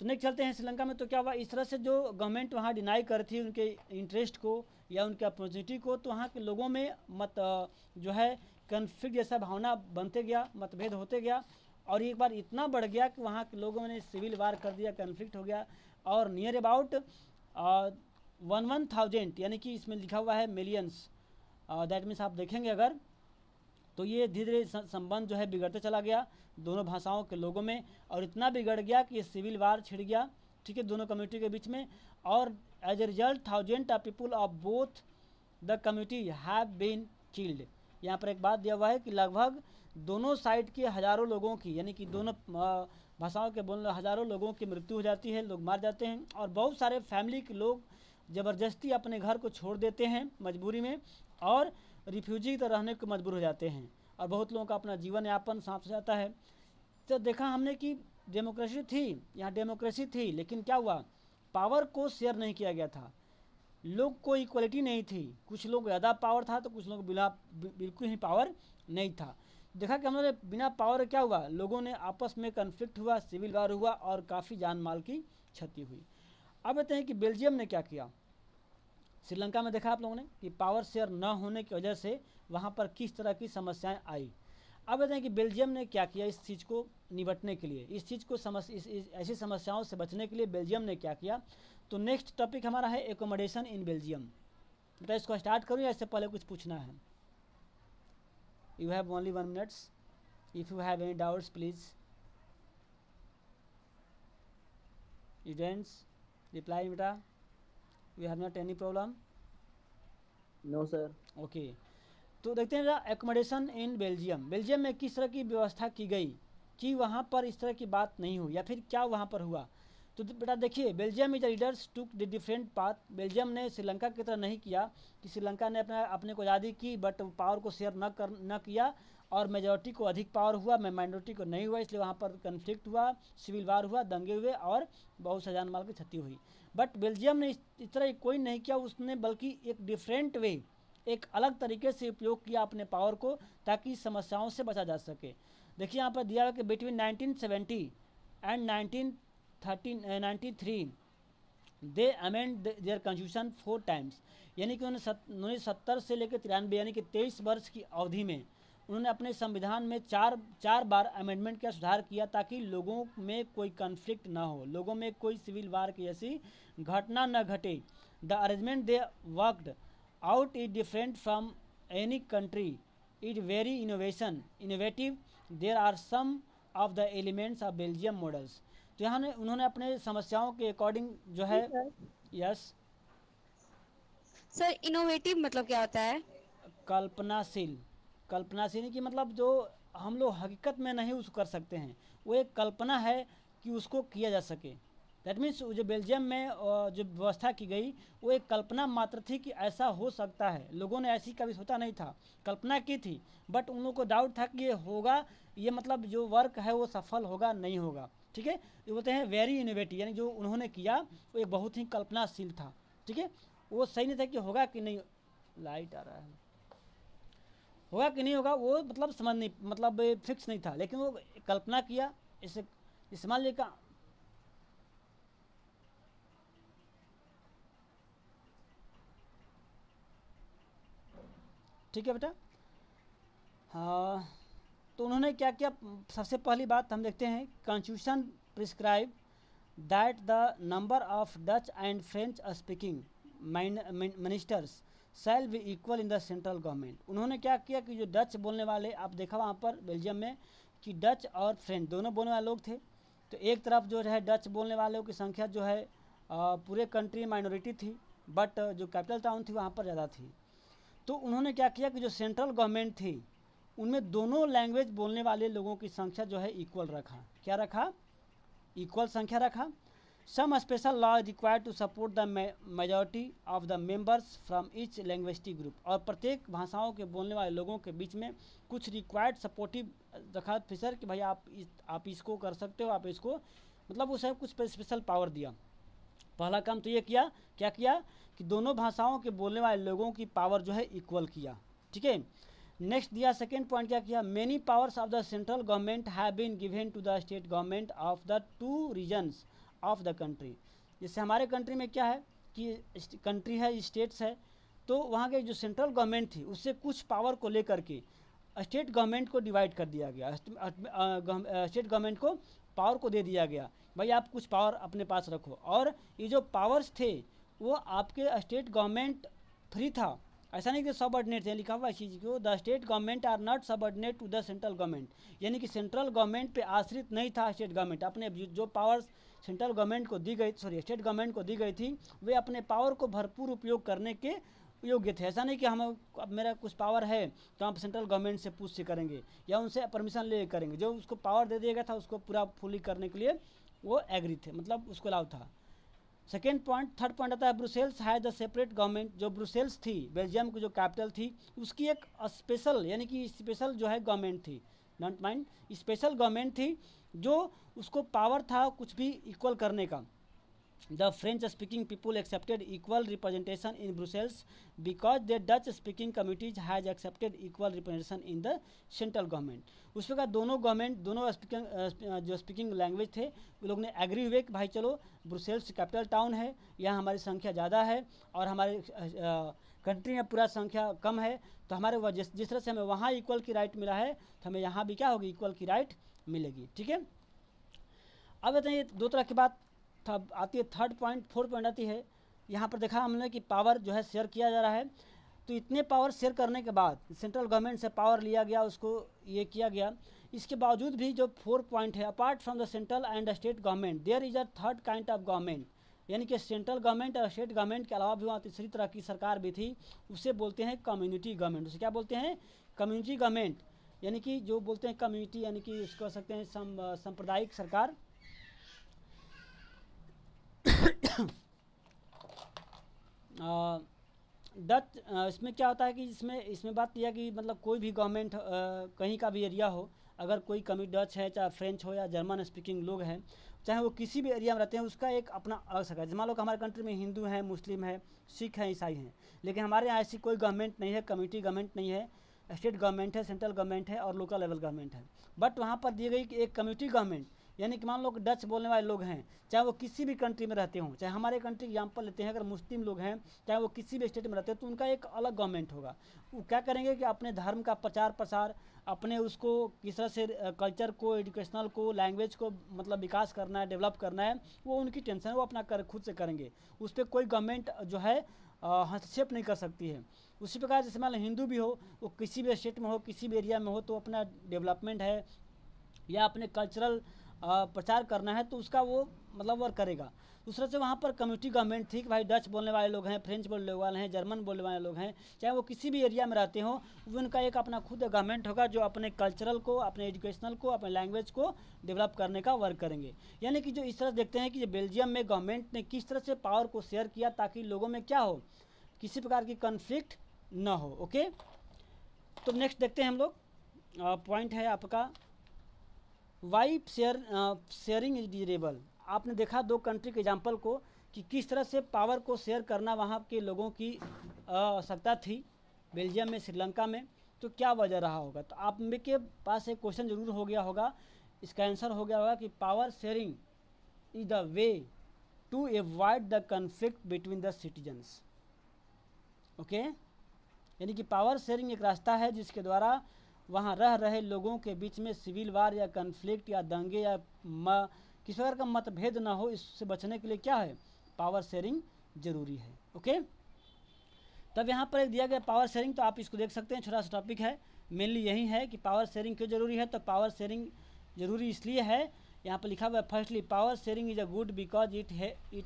तो नेक्स्ट चलते हैं श्रीलंका में। तो क्या हुआ, इस तरह से जो गवर्नमेंट वहाँ डिनाई कर थी उनके इंटरेस्ट को या उनके अपॉर्चुनिटी को, तो वहाँ के लोगों में जो है कन्फ्लिक्ट जैसा भावना बनते गया, मतभेद होते गया, और एक बार इतना बढ़ गया कि वहाँ के लोगों ने सिविल वार कर दिया, कन्फ्लिक्ट हो गया, और नियर अबाउट 1,000 यानी कि इसमें लिखा हुआ है मिलियंस, दैट मीन्स आप देखेंगे अगर तो ये धीरे धीरे संबंध जो है बिगड़ते चला गया दोनों भाषाओं के लोगों में, और इतना बिगड़ गया कि सिविल वार छिड़ गया, ठीक है, दोनों कम्युनिटी के बीच में। और as a result 1000 of people of both the community have been killed. यहाँ पर एक बात दिया हुआ है कि लगभग दोनों साइड के हज़ारों लोगों की, यानी कि दोनों भाषाओं के बोलने हज़ारों लोगों की मृत्यु हो जाती है, लोग मार जाते हैं, और बहुत सारे फैमिली के लोग ज़बरदस्ती अपने घर को छोड़ देते हैं मजबूरी में और रिफ्यूजी की तरह रहने को मजबूर हो जाते हैं, और बहुत लोगों का अपना जीवन यापन समाप्त हो जाता है। तो देखा हमने कि डेमोक्रेसी थी, यहाँ डेमोक्रेसी थी, लेकिन क्या हुआ, पावर को शेयर नहीं किया गया था, लोग को इक्वलिटी नहीं थी, कुछ लोग ज़्यादा पावर था तो कुछ लोग बिल्कुल ही पावर नहीं था। देखा कि हमारे बिना पावर क्या हुआ, लोगों ने आपस में कन्फ्लिक्ट हुआ, सिविल वार हुआ और काफ़ी जान माल की क्षति हुई। अब कहते हैं कि बेल्जियम ने क्या किया श्रीलंका में, देखा आप लोगों ने कि पावर शेयर न होने की वजह से वहाँ पर किस तरह की समस्याएं आई। अब कहते हैं कि बेल्जियम ने क्या किया इस चीज़ को निपटने के लिए, इस चीज़ को ऐसी समस्याओं से बचने के लिए बेल्जियम ने क्या किया। तो नेक्स्ट टॉपिक हमारा है एकोमोडेशन इन बेल्जियम। बेटा इसको स्टार्ट करूँ या इससे पहले कुछ पूछना है? You have only 1 minute. If you have any doubts, please. Students, reply, beta. You have not any problem? No sir. Okay. तो देखते हैं एकोमोडेशन इन बेल्जियम, बेल्जियम में किस तरह की व्यवस्था की गई कि वहाँ पर इस तरह की बात नहीं हुई, या फिर क्या वहाँ पर हुआ। तो बेटा देखिए, Belgium is leaders took the different path, Belgium ने श्रीलंका की तरह नहीं किया कि श्रीलंका ने अपने को आज़ादी की बट पावर को शेयर न किया, और मेजॉरिटी को अधिक पावर हुआ, माइनॉरिटी को नहीं हुआ, इसलिए वहाँ पर कन्फ्लिक्ट हुआ, सिविल वार हुआ, दंगे हुए और बहुत सा जान माल की क्षति हुई। बट बेल्जियम ने इस तरह कोई नहीं किया, उसने बल्कि एक डिफरेंट वे, एक अलग तरीके से उपयोग किया अपने पावर को, ताकि समस्याओं से बचा जा सके। देखिए यहाँ पर दिया हुआ कि between 1970 and 1993 they amend their constitution 4 times, यानी कि उन्होंने 70 से लेकर 93 यानी कि 23 वर्ष की अवधि में उन्होंने अपने संविधान में चार बार अमेंडमेंट का सुधार किया, ताकि लोगों में कोई कन्फ्लिक्ट ना हो, लोगों में कोई सिविल वार की ऐसी घटना न घटे। The arrangement they worked out is different from any country, it very innovative, there are some of the elements of Belgium models. तो यहाँ उन्होंने अपने समस्याओं के अकॉर्डिंग जो है, यस सर इनोवेटिव मतलब क्या होता है? कल्पनाशील कि मतलब जो हम लोग हकीकत में नहीं उसको कर सकते हैं, वो एक कल्पना है कि उसको किया जा सके। दैट मीन्स जो बेल्जियम में जो व्यवस्था की गई वो एक कल्पना मात्र थी कि ऐसा हो सकता है, लोगों ने ऐसी कभी सोचा नहीं था, कल्पना की थी, बट उन लोगों को डाउट था कि ये होगा, ये मतलब जो वर्क है वो सफल होगा नहीं होगा। ठीक है, ये बोलते हैं वेरी इनोवेटिव, यानी जो उन्होंने किया वो एक बहुत ही कल्पनाशील था। ठीक है, वो सही नहीं था कि होगा कि नहीं, लाइट आ रहा है, होगा कि नहीं होगा वो मतलब समझ नहीं, मतलब फिक्स नहीं था, लेकिन वो कल्पना किया, इसे इस्तेमाल लेकर। ठीक है बेटा, हाँ, तो उन्होंने क्या किया, सबसे पहली बात हम देखते हैं, constitution prescribe that the number of Dutch and French speaking ministers shall be equal in the central government. उन्होंने क्या किया कि जो डच बोलने वाले, आप देखा वहाँ पर बेल्जियम में कि डच और फ्रेंच दोनों बोलने वाले लोग थे, तो एक तरफ जो है डच बोलने वालों की संख्या जो है पूरे कंट्री माइनॉरिटी थी, बट जो कैपिटल टाउन थी वहाँ पर ज़्यादा थी। तो उन्होंने क्या किया कि जो सेंट्रल गवर्नमेंट थी उनमें दोनों लैंग्वेज बोलने वाले लोगों की संख्या जो है इक्वल रखा। क्या रखा? इक्वल संख्या रखा। Some special law required to support the majority of the members from each linguistic group, और प्रत्येक भाषाओं के बोलने वाले लोगों के बीच में कुछ रिक्वायर्ड सपोर्टिव रखा फीचर कि भाई आप इसको कर सकते हो, आप इसको, मतलब उसे कुछ स्पेशल पावर दिया। पहला काम तो ये किया, क्या किया कि दोनों भाषाओं के बोलने वाले लोगों की पावर जो है इक्वल किया। ठीक है, नेक्स्ट दिया सेकेंड पॉइंट क्या किया, many powers of the central government have been given to the state government of the 2 regions of the country. जैसे हमारे कंट्री में क्या है कि कंट्री है, स्टेट्स है, तो वहाँ के जो सेंट्रल गवर्नमेंट थी उससे कुछ पावर को लेकर के स्टेट गवर्नमेंट को डिवाइड कर दिया गया, स्टेट गवर्नमेंट को पावर को दे दिया गया, भाई आप कुछ पावर अपने पास रखो। और ये जो पावर्स थे वो आपके स्टेट गवर्नमेंट फ्री था, ऐसा नहीं कि सबऑर्डिनेट थे, लिखा हुआ इस चीज़ को, the state government are not subordinate to the central government, यानी कि सेंट्रल गवर्नमेंट पे आश्रित नहीं था स्टेट गवर्नमेंट। अपने जो पावर्स सेंट्रल गवर्नमेंट को दी गई, स्टेट गवर्नमेंट को दी गई थी, वे अपने पावर को भरपूर उपयोग करने के योग्य थे। ऐसा नहीं कि हम अब मेरा कुछ पावर है तो आप सेंट्रल गवर्नमेंट से पूछ से करेंगे या उनसे परमिशन ले करेंगे, जो उसको पावर दे दिया गया था उसको पूरा फुली करने के लिए वो एग्री थे, मतलब उसको अलाउ था। सेकेंड पॉइंट, थर्ड पॉइंट आता है, ब्रुसेल्स है द सेपरेट गवर्नमेंट। जो ब्रुसेल्स थी बेल्जियम की जो कैपिटल थी उसकी एक स्पेशल, यानी कि स्पेशल जो है गवर्नमेंट थी, नॉट माइंड, स्पेशल गवर्नमेंट थी जो उसको पावर था कुछ भी इक्वल करने का। The French speaking people accepted equal representation in Brussels because the Dutch speaking communities has accepted equal representation in the central government। उस प्रकार दोनों गवर्नमेंट, दोनों जो स्पीकिंग लैंग्वेज थे वो लोग ने एग्री हुए कि भाई चलो ब्रुसेल्स कैपिटल टाउन है, यहाँ हमारी संख्या ज़्यादा है और हमारे कंट्री में पूरा संख्या कम है, तो हमारे जिस तरह से हमें वहाँ इक्वल की राइट मिला है तो हमें यहाँ भी क्या होगी, इक्वल की राइट मिलेगी। ठीक है, अब बताइए दो तरह की बात आती है, थर्ड पॉइंट, फोर्थ पॉइंट आती है। यहाँ पर देखा हमने कि पावर जो है शेयर किया जा रहा है, तो इतने पावर शेयर करने के बाद सेंट्रल गवर्नमेंट से पावर लिया गया, उसको ये किया गया, इसके बावजूद भी जो फोर्थ पॉइंट है, apart from the central and state government there is a third kind of government यानी कि सेंट्रल गवर्नमेंट और स्टेट गवर्नमेंट के अलावा भी वहाँ तीसरी तरह की सरकार भी थी, उसे बोलते हैं कम्युनिटी गवर्नमेंट। उसे क्या बोलते हैं? Community government. यानी कि जो बोलते हैं कम्युनिटी, यानी कि उसको कह सकते हैं सांप्रदायिक सरकार। डच इसमें क्या होता है कि इसमें बात यह है कि मतलब कोई भी गवर्नमेंट कहीं का भी एरिया हो, अगर कोई कमी डच है, चाहे फ्रेंच हो या जर्मन स्पीकिंग लोग हैं, चाहे वो किसी भी एरिया में रहते हैं, उसका एक अपना अलग सरकार। जैसे मान लो कि हमारे कंट्री में हिंदू हैं, मुस्लिम है, सिख हैं, ईसाई हैं, लेकिन हमारे यहाँ ऐसी कोई गवर्नमेंट नहीं है, कम्युनिटी गवर्नमेंट नहीं है, स्टेट गवर्नमेंट है, सेंट्रल गवर्नमेंट है और लोकल लेवल गवर्नमेंट है। बट वहाँ पर दी गई कि एक कम्युनिटी गवर्नमेंट, यानी कि मान लो कि डच बोलने वाले लोग हैं, चाहे वो किसी भी कंट्री में रहते हों, चाहे हमारे कंट्री एग्जाम्पल लेते हैं, अगर मुस्लिम लोग हैं, चाहे वो किसी भी स्टेट में रहते हैं, तो उनका एक अलग गवर्नमेंट होगा। वो क्या करेंगे कि अपने धर्म का प्रचार प्रसार, अपने उसको किस तरह से कल्चर को, एजुकेशनल को, लैंग्वेज को मतलब विकास करना है, डेवलप करना है, वो उनकी टेंशन है, वो अपना खुद से करेंगे। उस पर कोई गवर्नमेंट जो है हस्तक्षेप नहीं कर सकती है। उसी प्रकार जैसे मान लो हिंदू भी हो, वो किसी भी स्टेट में हो, किसी भी एरिया में हो, तो अपना डेवलपमेंट है या अपने कल्चरल प्रचार करना है तो उसका वो मतलब वर्क करेगा। दूसरा से वहाँ पर कम्युनिटी गवर्नमेंट थी कि भाई डच बोलने वाले लोग हैं, फ्रेंच बोलने वाले हैं, जर्मन बोलने वाले लोग हैं, चाहे वो किसी भी एरिया में रहते हों, वो उनका एक अपना खुद गवर्नमेंट होगा जो अपने कल्चरल को, अपने एजुकेशनल को, अपने लैंग्वेज को डेवलप करने का वर्क करेंगे। यानी कि जो इस तरह देखते हैं कि जो बेल्जियम में गवर्नमेंट ने किस तरह से पावर को शेयर किया ताकि लोगों में क्या हो, किसी प्रकार की कन्फ्लिक्ट न हो। ओके, तो नेक्स्ट देखते हैं हम लोग। पॉइंट है आपका वाई शेयरिंग इज डिजेबल। आपने देखा दो कंट्री के एग्जाम्पल को कि किस तरह से पावर को शेयर करना वहाँ के लोगों की आवश्यकता थी, बेल्जियम में, श्रीलंका में, तो क्या वजह रहा होगा। तो आप में के पास एक क्वेश्चन जरूर हो गया होगा, इसका आंसर हो गया होगा कि power sharing is the way to avoid the conflict between the citizens. Okay, यानी कि पावर शेयरिंग एक रास्ता है जिसके द्वारा वहाँ रह रहे लोगों के बीच में सिविल वार या कन्फ्लिक्ट या दंगे या किसी प्रकार का मतभेद ना हो, इससे बचने के लिए क्या है, पावर शेयरिंग जरूरी है। ओके, तब यहाँ पर एक दिया गया पावर शेयरिंग, तो आप इसको देख सकते हैं, छोटा सा टॉपिक है, मेनली यही है कि पावर शेयरिंग क्यों जरूरी है। तो पावर शेयरिंग जरूरी इसलिए है, यहाँ पर लिखा हुआ है firstly power sharing is a good because it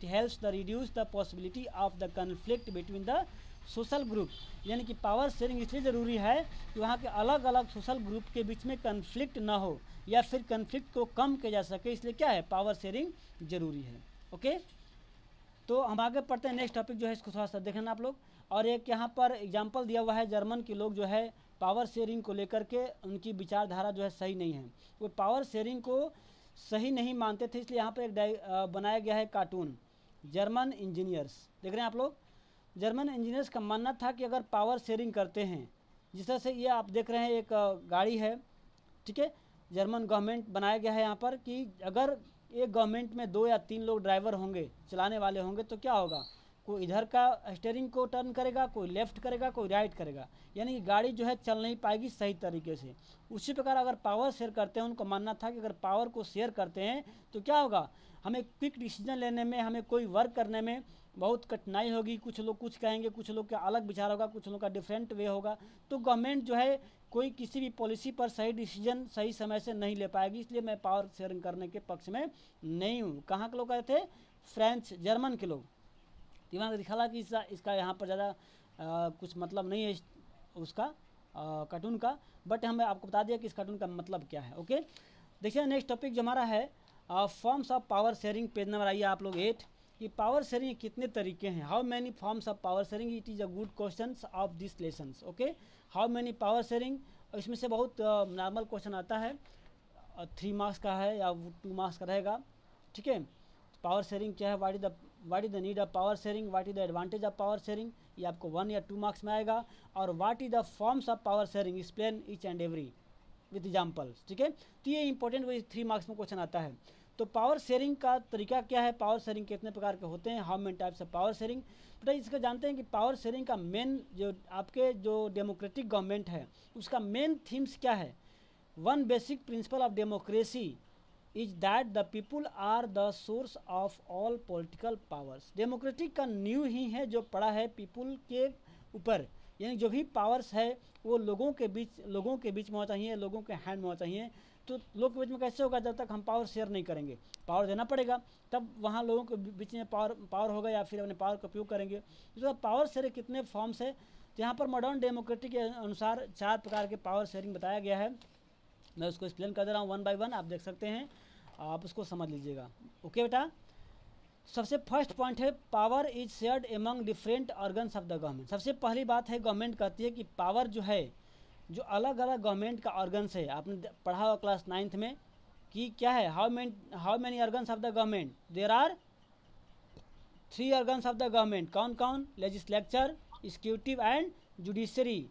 helps the reduce the possibility of the conflict between the social group. यानी कि पावर शेयरिंग इसलिए ज़रूरी है कि वहाँ के अलग अलग सोशल ग्रुप के बीच में कन्फ्लिक्ट ना हो या फिर कन्फ्लिक्ट को कम किया जा सके, इसलिए क्या है, पावर शेयरिंग जरूरी है। ओके, तो हम आगे पढ़ते हैं, नेक्स्ट टॉपिक जो है इसको थोड़ा सा देखना आप लोग। और एक यहाँ पर एग्जाम्पल दिया हुआ है, जर्मन के लोग जो है पावर शेयरिंग को लेकर के उनकी विचारधारा जो है सही नहीं है, वो पावर शेयरिंग को सही नहीं मानते थे, इसलिए यहाँ पर एक बनाया गया है कार्टून, जर्मन इंजीनियर्स। देख रहे हैं आप लोग, जर्मन इंजीनियर्स का मानना था कि अगर पावर शेयरिंग करते हैं, जिस तरह से ये आप देख रहे हैं एक गाड़ी है, ठीक है, जर्मन गवर्नमेंट बनाया गया है यहाँ पर कि अगर एक गवर्नमेंट में 2 या 3 लोग ड्राइवर होंगे, चलाने वाले होंगे, तो क्या होगा, कोई इधर का स्टीयरिंग को टर्न करेगा, कोई लेफ्ट करेगा, कोई राइट करेगा, यानी कि गाड़ी जो है चल नहीं पाएगी सही तरीके से। उसी प्रकार अगर पावर शेयर करते हैं, उनको मानना था कि अगर पावर को शेयर करते हैं तो क्या होगा, हमें क्विक डिसीजन लेने में, हमें कोई वर्क करने में बहुत कठिनाई होगी, कुछ लोग कुछ कहेंगे, कुछ लोग का अलग विचार होगा, कुछ लोग का डिफरेंट वे होगा, तो गवर्नमेंट जो है कोई किसी भी पॉलिसी पर सही डिसीजन सही समय से नहीं ले पाएगी, इसलिए मैं पावर शेयरिंग करने के पक्ष में नहीं हूँ। कहाँ के लोग कहे थे, फ्रेंच, जर्मन के लोग। दिमाग दिखा कि इसका यहाँ पर ज़्यादा कुछ मतलब नहीं है उसका कार्टून का, बट हमें आपको बता दिया कि इस कार्टून का मतलब क्या है। ओके, देखिए नेक्स्ट टॉपिक जो हमारा है forms of power sharing, page number आइए आप लोग 8, कि पावर शेयरिंग कितने तरीके हैं, how many forms of power sharing, it is a good question of this lessons. Okay, how many power sharing, इसमें से बहुत नॉर्मल क्वेश्चन आता है, 3 मार्क्स का है या 2 मार्क्स का रहेगा, ठीक है। पावर शेयरिंग क्या है, what is the need of power sharing, what is the advantage of power sharing, ये आपको 1 या 2 मार्क्स में आएगा। और what is the forms of power sharing, explain each and every with examples, ठीक है। तो ये इंपॉर्टेंट वही 3 मार्क्स में क्वेश्चन आता है। तो पावर शेयरिंग का तरीका क्या है, पावर शेयरिंग कितने प्रकार के होते हैं, how many types of power sharing. बेटा इसका जानते हैं कि पावर शेयरिंग का मेन जो आपके जो डेमोक्रेटिक गवर्नमेंट है उसका मेन थीम्स क्या है। One basic principle of democracy is that the people are the source of all political powers. Democratic का न्यू ही है जो पड़ा है पीपुल के ऊपर, यानी जो भी पावर्स है वो लोगों के बीच में होना चाहिए, लोगों के हैंड में होना चाहिए। तो लोग के बीच में कैसे होगा? जब तक हम पावर शेयर नहीं करेंगे। पावर देना पड़ेगा, तब वहाँ लोगों के बीच में पावर होगा, या फिर अपने पावर का उपयोग करेंगे। तो पावर शेयर कितने फॉर्म्स है? तो यहाँ पर मॉडर्न डेमोक्रेटिक के अनुसार 4 प्रकार के पावर शेयरिंग बताया गया है। मैं उसको एक्सप्लेन कर दे रहा हूँ 1 बाय 1, आप देख सकते हैं, आप उसको समझ लीजिएगा। ओके बेटा, सबसे फर्स्ट पॉइंट है power is shared among different organs of the government. सबसे पहली बात है, गवर्नमेंट कहती है कि पावर जो है, जो अलग अलग गवर्नमेंट का ऑर्गन्स है, आपने पढ़ा होगा क्लास 9th में कि क्या है, how many organs of the government? There are 3 organs of the government. कौन कौन? Legislature, executive and judiciary.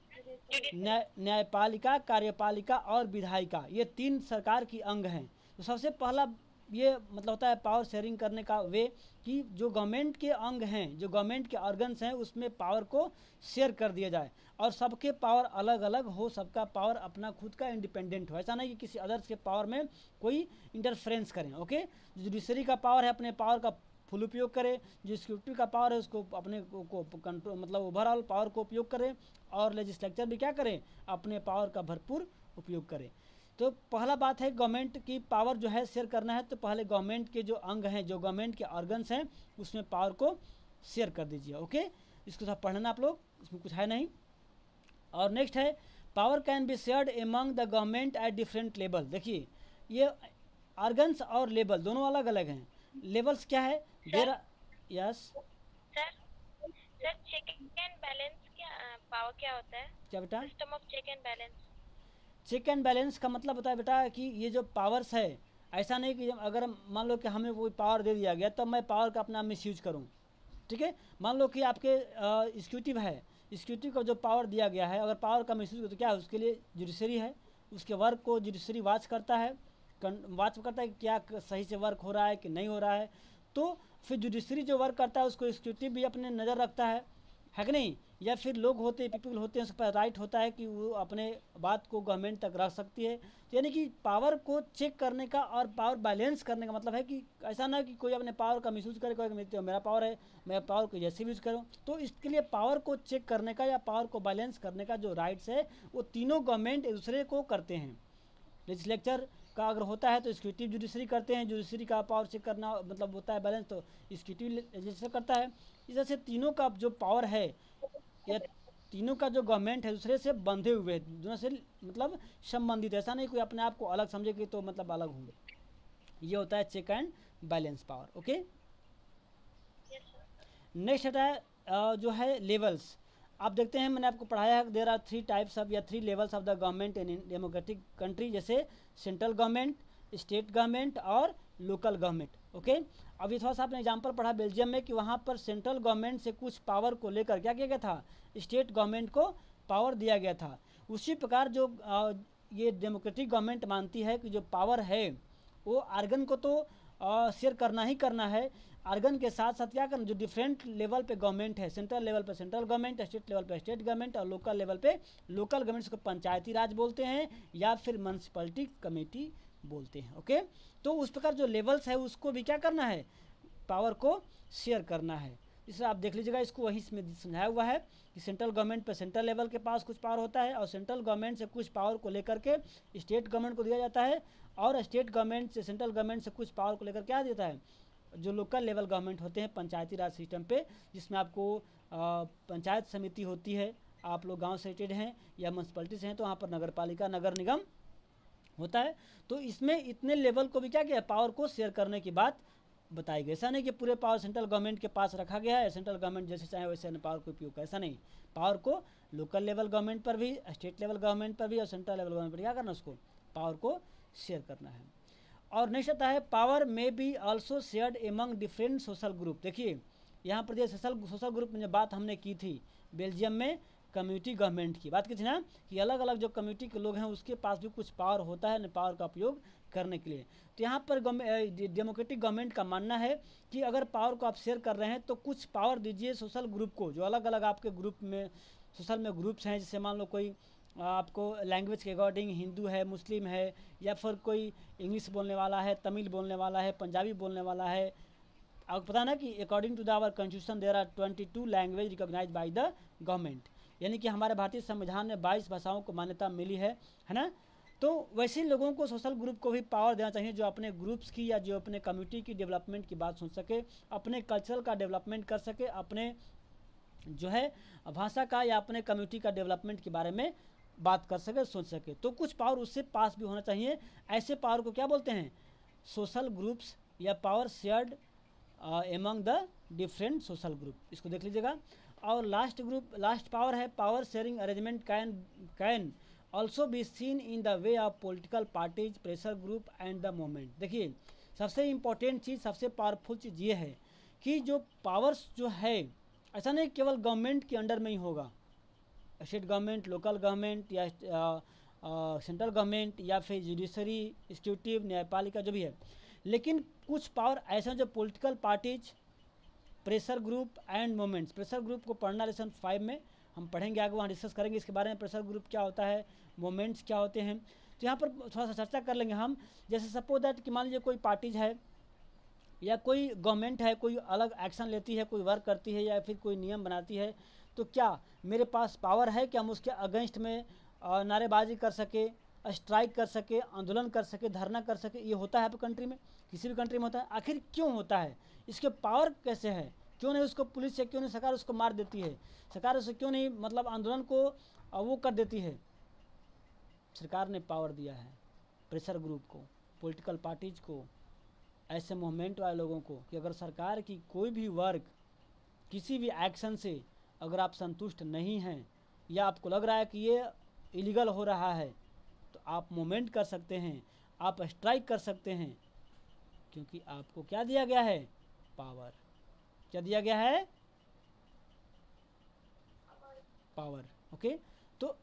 न्यायपालिका, कार्यपालिका और विधायिका, ये 3 सरकार की अंग हैं। तो सबसे पहला ये मतलब होता है पावर शेयरिंग करने का वे, कि जो गवर्नमेंट के अंग हैं, जो गवर्नमेंट के ऑर्गन्स हैं, उसमें पावर को शेयर कर दिया जाए और सबके पावर अलग अलग हो, सबका पावर अपना खुद का इंडिपेंडेंट हो। ऐसा नहीं कि किसी अदर्स के पावर में कोई इंटरफेरेंस करें। ओके, जुडिशरी का पावर है अपने पावर का फुल उपयोग करे, जो एग्जीक्यूटिव का पावर है उसको अपने को कंट्रोल मतलब ओवरऑल पावर को उपयोग करें, और लेजिस्लेचर भी क्या करें? अपने पावर का भरपूर उपयोग करें। तो पहला बात है, गवर्नमेंट की पावर जो है शेयर करना है, तो पहले गवर्नमेंट के जो अंग हैं, जो गवर्नमेंट के ऑर्गन्स हैं, उसमें पावर को शेयर कर दीजिए। ओके, इसको सब पढ़ना आप लोग, इसमें कुछ है नहीं। और नेक्स्ट है, power can be shared among the government at different level. देखिए, ये ऑर्गन्स और लेवल दोनों अलग अलग हैं। लेवल्स क्या है? There yes sir check and balance क्या पावर क्या होता है? क्या बेटा? System of check and balance. Check and balance का मतलब होता है बेटा कि ये जो पावर्स है, ऐसा नहीं कि अगर मान लो कि हमें कोई पावर दे दिया गया, तब मैं पावर का अपना मिसयूज करूं। ठीक है, मान लो कि आपके एग्जीक्यूटिव है, एग्जीक्यूटिव को जो पावर दिया गया है, अगर पावर का मिसयूज हो तो क्या है? उसके लिए जुडिशरी है, उसके वर्क को जुडिशरी वॉच करता है कि क्या सही से वर्क हो रहा है कि नहीं हो रहा है। तो फिर जुडिशरी जो वर्क करता है उसको एग्जीक्यूटिव भी अपने नज़र रखता है कि नहीं? या फिर लोग होते हैं, पीपल होते हैं, उस पर राइट होता है कि वो अपने बात को गवर्नमेंट तक रख सकती है। तो यानी कि पावर को चेक करने का और पावर बैलेंस करने का मतलब है कि ऐसा ना कि कोई अपने पावर का मिसयूज करे, कोई मेरा पावर है, मैं पावर को जैसे भी यूज करूँ। तो इसके लिए पावर को चेक करने का या पावर को बैलेंस करने का जो राइट्स है, वो तीनों गवर्नमेंट एक दूसरे को करते हैं। लेजिस्लेचर का अगर होता है तो एग्जीक्यूटिव जुडिशरी करते हैं, जुडिशरी का पावर चेक करना मतलब होता है बैलेंस, तो एग्जीक्यूटिव लेजिस्लेचर करता है। इस तरह से तीनों का जो पावर है, या तीनों का जो गवर्नमेंट है दूसरे से बंधे हुए हैं, दोनों से मतलब संबंधित। ऐसा नहीं कोई अपने आप को अलग समझे कि तो मतलब अलग होंगे। ये होता है check and balance power. Okay, next होता है जो है लेवल्स। आप देखते हैं, मैंने आपको पढ़ाया है, देयर आर 3 टाइप्स ऑफ या 3 levels of the government in democratic country, जैसे सेंट्रल गवर्नमेंट, स्टेट गवर्नमेंट और लोकल गवर्नमेंट। ओके, अभी थोड़ा सा आपने एग्जाम्पल पढ़ा बेल्जियम में कि वहाँ पर सेंट्रल गवर्नमेंट से कुछ पावर को लेकर क्या किया गया था? स्टेट गवर्नमेंट को पावर दिया गया था। उसी प्रकार जो ये डेमोक्रेटिक गवर्नमेंट मानती है कि जो पावर है वो आर्गन को तो शेयर करना ही करना है, आर्गन के साथ साथ क्या करना, जो डिफरेंट लेवल पे गवर्नमेंट है, सेंट्रल लेवल पे सेंट्रल गवर्नमेंट, स्टेट लेवल पे स्टेट गवर्नमेंट और लोकल लेवल पे लोकल गवर्नमेंट को पंचायती राज बोलते हैं या फिर म्यूनसिपैलिटी कमेटी बोलते हैं। ओके, तो उस प्रकार जो लेवल्स है उसको भी क्या करना है? पावर को शेयर करना है। इसलिए आप देख लीजिएगा, इसको वही इसमें समझाया हुआ है कि सेंट्रल गवर्नमेंट पे सेंट्रल लेवल के पास कुछ पावर होता है, और सेंट्रल गवर्नमेंट से कुछ पावर को लेकर के स्टेट गवर्नमेंट को दिया जाता है, और स्टेट गवर्नमेंट से सेंट्रल गवर्नमेंट से कुछ पावर को लेकर क्या देता है? जो लोकल लेवल गवर्नमेंट होते हैं पंचायती राज सिस्टम पे, जिसमें आपको पंचायत समिति होती है, आप लोग गांव से रिलेटेड हैं या म्यूनसिपैलिटी से हैं तो वहाँ पर नगर पालिका, नगर निगम होता है। तो इसमें इतने लेवल को भी क्या किया? पावर को शेयर करने की बात बताई गई। ऐसा नहीं कि पूरे पावर सेंट्रल गवर्नमेंट के पास रखा गया है, सेंट्रल गवर्नमेंट जैसे चाहे वैसे पावर को उपयोग करे, ऐसा नहीं। पावर को लोकल लेवल गवर्नमेंट पर भी, स्टेट लेवल गवर्नमेंट पर भी और सेंट्रल लेवल गवर्नमेंट पर क्या करना, उसको पावर को शेयर करना है। और नेक्स्ट आता है पावर में be also shared among different social group. देखिए यहाँ पर जो सोशल ग्रुप में जो बात हमने की थी बेल्जियम में कम्युनिटी गवर्नमेंट की बात की थी ना, कि अलग अलग जो कम्युनिटी के लोग हैं उसके पास भी कुछ पावर होता है, पावर का उपयोग करने के लिए। तो यहाँ पर डेमोक्रेटिक गवर्नमेंट का मानना है कि अगर पावर को आप शेयर कर रहे हैं तो कुछ पावर दीजिए सोशल ग्रुप को, जो अलग अलग आपके ग्रुप में सोशल में ग्रुप्स हैं। जैसे मान लो कोई आपको लैंग्वेज के अकॉर्डिंग हिंदू है, मुस्लिम है, या फिर कोई इंग्लिश बोलने वाला है, तमिल बोलने वाला है, पंजाबी बोलने वाला है। आपको पता ना कि according to the our constitution there are 22 language recognized by the government. यानी कि हमारे भारतीय संविधान में 22 भाषाओं को मान्यता मिली है ना। तो वैसे लोगों को, सोशल ग्रुप को भी पावर देना चाहिए जो अपने ग्रुप्स की या जो अपने कम्युनिटी की डेवलपमेंट की बात सुन सके, अपने कल्चरल का डेवलपमेंट कर सके, अपने जो है भाषा का या अपने कम्युनिटी का डेवलपमेंट के बारे में बात कर सके, सोच सके। तो कुछ पावर उससे पास भी होना चाहिए। ऐसे पावर को क्या बोलते हैं? सोशल ग्रुप्स या power shared among the different social group. इसको देख लीजिएगा। और लास्ट पावर है power sharing arrangement can also be seen in the way of political parties, pressure group and the movement. देखिए, सबसे इम्पोर्टेंट चीज़, सबसे पावरफुल चीज़ ये है कि जो पावर्स जो है, ऐसा नहीं केवल गवर्नमेंट के अंडर में ही होगा, स्टेट गवर्नमेंट, लोकल गवर्नमेंट या सेंट्रल गवर्नमेंट या फिर जुडिशरी, एग्जीक्यूटिव, न्यायपालिका, जो भी है। लेकिन कुछ पावर ऐसे हैं जो political parties, pressure group and movements. Pressure group को पढ़ना लेसन 5 में हम पढ़ेंगे, आगे वहाँ डिस्कस करेंगे इसके बारे में, प्रेशर ग्रुप क्या होता है, मूवमेंट्स क्या होते हैं। तो यहाँ पर थोड़ा सा चर्चा कर लेंगे हम। जैसे सपोज दैट कि मान लीजिए कोई पार्टीज है या कोई गवर्नमेंट है, कोई अलग एक्शन लेती है, कोई वर्क करती है या फिर कोई नियम बनाती है, तो क्या मेरे पास पावर है कि हम उसके अगेंस्ट में नारेबाजी कर सके, स्ट्राइक कर सके, आंदोलन कर सके, धरना कर सके? ये होता है कंट्री में, किसी भी कंट्री में होता है। आखिर क्यों होता है? इसके पावर कैसे है? क्यों नहीं उसको पुलिस से, क्यों नहीं सरकार उसको मार देती है? सरकार उसे क्यों नहीं मतलब आंदोलन को वो कर देती है? सरकार ने पावर दिया है प्रेशर ग्रुप को, पॉलिटिकल पार्टीज को, ऐसे मूवमेंट वाले लोगों को कि अगर सरकार की कोई भी वर्क, किसी भी एक्शन से अगर आप संतुष्ट नहीं हैं या आपको लग रहा है कि ये इलीगल हो रहा है, तो आप मूवमेंट कर सकते हैं, आप स्ट्राइक कर सकते हैं, क्योंकि आपको क्या दिया गया है? पावर। क्या दिया गया है? पावर। ओके, तो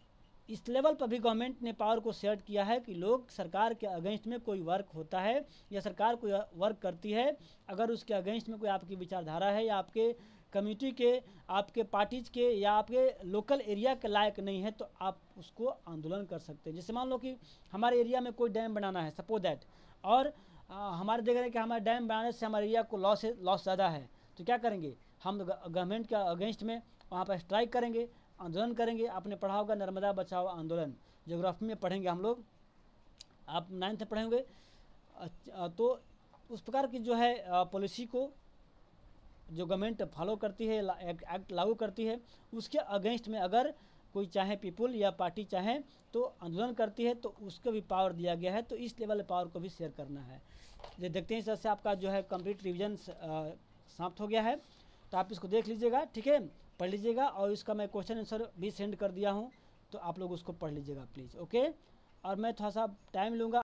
इस लेवल पर भी गवर्नमेंट ने पावर को शेयर किया है कि लोग, सरकार के अगेंस्ट में कोई वर्क होता है या सरकार कोई वर्क करती है, अगर उसके अगेंस्ट में कोई आपकी विचारधारा है या आपके कम्युनिटी के, आपके पार्टीज के या आपके लोकल एरिया के लायक नहीं है, तो आप उसको आंदोलन कर सकते हैं। जैसे मान लो कि हमारे एरिया में कोई डैम बनाना है, सपोज दैट, और हमारे देख रहे हैं कि हमारे डैम बनाने से हमारे एरिया को लॉस ज़्यादा है, तो क्या करेंगे हम? गवर्नमेंट के अगेंस्ट में वहाँ पर स्ट्राइक करेंगे, आंदोलन करेंगे। आपने पढ़ा होगा नर्मदा बचाओ आंदोलन, ज्योग्राफी में पढ़ेंगे हम लोग, आप 9th में पढ़ेंगे। तो उस प्रकार की जो है पॉलिसी को जो गवर्नमेंट फॉलो करती है, एक्ट लागू करती है, उसके अगेंस्ट में अगर कोई चाहे पीपुल या पार्टी चाहे तो आंदोलन करती है, तो उसको भी पावर दिया गया है। तो इस लेवल पावर को भी शेयर करना है। ये देखते हैं, इस तरह से आपका जो है कंप्लीट रिवीजन समाप्त हो गया है। तो आप इसको देख लीजिएगा, ठीक है, पढ़ लीजिएगा, और इसका मैं क्वेश्चन आंसर भी सेंड कर दिया हूँ, तो आप लोग उसको पढ़ लीजिएगा प्लीज़। ओके, और मैं थोड़ा सा टाइम लूँगा।